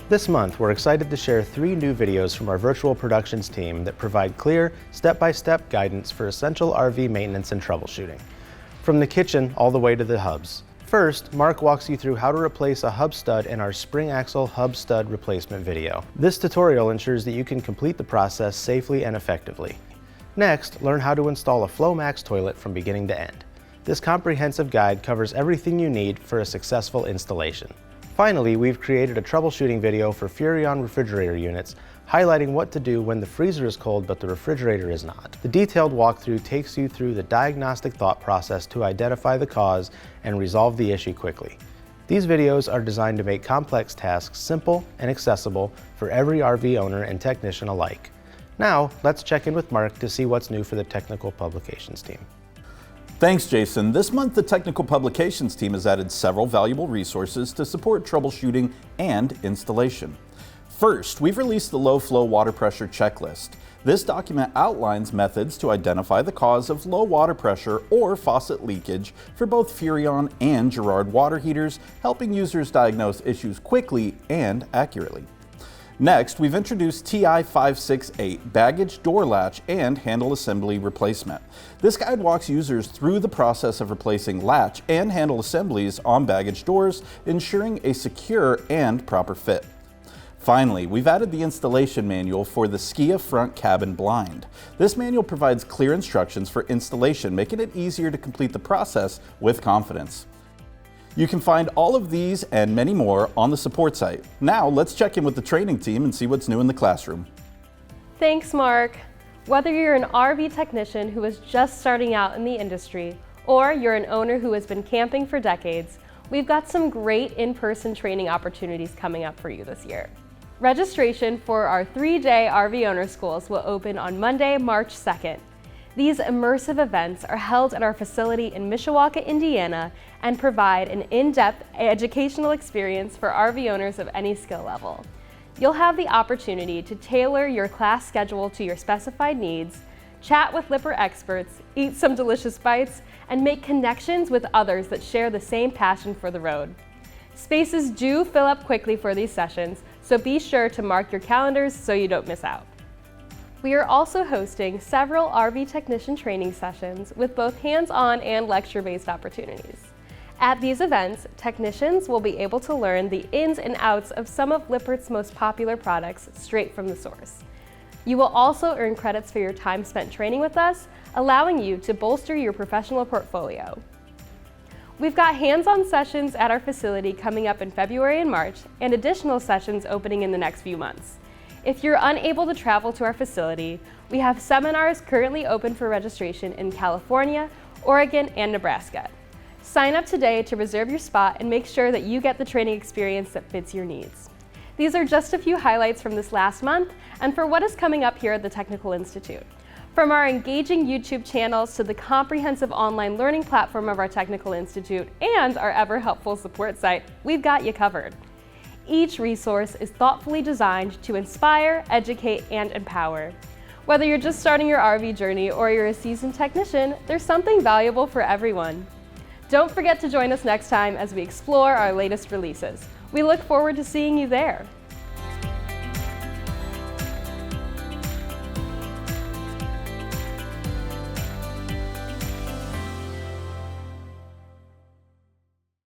This month, we're excited to share 3 new videos from our virtual productions team that provide clear, step-by-step guidance for essential RV maintenance and troubleshooting. From the kitchen all the way to the hubs. First, Mark walks you through how to replace a hub stud in our spring axle hub stud replacement video. This tutorial ensures that you can complete the process safely and effectively. Next, learn how to install a FlowMax toilet from beginning to end. This comprehensive guide covers everything you need for a successful installation. Finally, we've created a troubleshooting video for Furrion refrigerator units, highlighting what to do when the freezer is cold but the refrigerator is not. The detailed walkthrough takes you through the diagnostic thought process to identify the cause and resolve the issue quickly. These videos are designed to make complex tasks simple and accessible for every RV owner and technician alike. Now, let's check in with Mark to see what's new for the technical publications team. Thanks, Jason. This month, the Technical Publications team has added several valuable resources to support troubleshooting and installation. First, we've released the low flow water pressure checklist. This document outlines methods to identify the cause of low water pressure or faucet leakage for both Furrion and Girard water heaters, helping users diagnose issues quickly and accurately. Next, we've introduced TI568 baggage door latch and handle assembly replacement. This guide walks users through the process of replacing latch and handle assemblies on baggage doors, ensuring a secure and proper fit. Finally, we've added the installation manual for the Skia front cabin blind. This manual provides clear instructions for installation, making it easier to complete the process with confidence. You can find all of these and many more on the support site. Now, let's check in with the training team and see what's new in the classroom. Thanks, Mark. Whether you're an RV technician who is just starting out in the industry, or you're an owner who has been camping for decades, we've got some great in-person training opportunities coming up for you this year. Registration for our 3-day RV owner schools will open on Monday, March 2nd. These immersive events are held at our facility in Mishawaka, Indiana, and provide an in-depth educational experience for RV owners of any skill level. You'll have the opportunity to tailor your class schedule to your specified needs, chat with Lippert experts, eat some delicious bites, and make connections with others that share the same passion for the road. Spaces do fill up quickly for these sessions, so be sure to mark your calendars so you don't miss out. We are also hosting several RV technician training sessions with both hands-on and lecture-based opportunities. At these events, technicians will be able to learn the ins and outs of some of Lippert's most popular products straight from the source. You will also earn credits for your time spent training with us, allowing you to bolster your professional portfolio. We've got hands-on sessions at our facility coming up in February and March, and additional sessions opening in the next few months. If you're unable to travel to our facility, we have seminars currently open for registration in California, Oregon, and Nebraska. Sign up today to reserve your spot and make sure that you get the training experience that fits your needs. These are just a few highlights from this last month and for what is coming up here at the Technical Institute. From our engaging YouTube channels to the comprehensive online learning platform of our Technical Institute and our ever-helpful support site, we've got you covered. Each resource is thoughtfully designed to inspire, educate, and empower. Whether you're just starting your RV journey or you're a seasoned technician, there's something valuable for everyone. Don't forget to join us next time as we explore our latest releases. We look forward to seeing you there.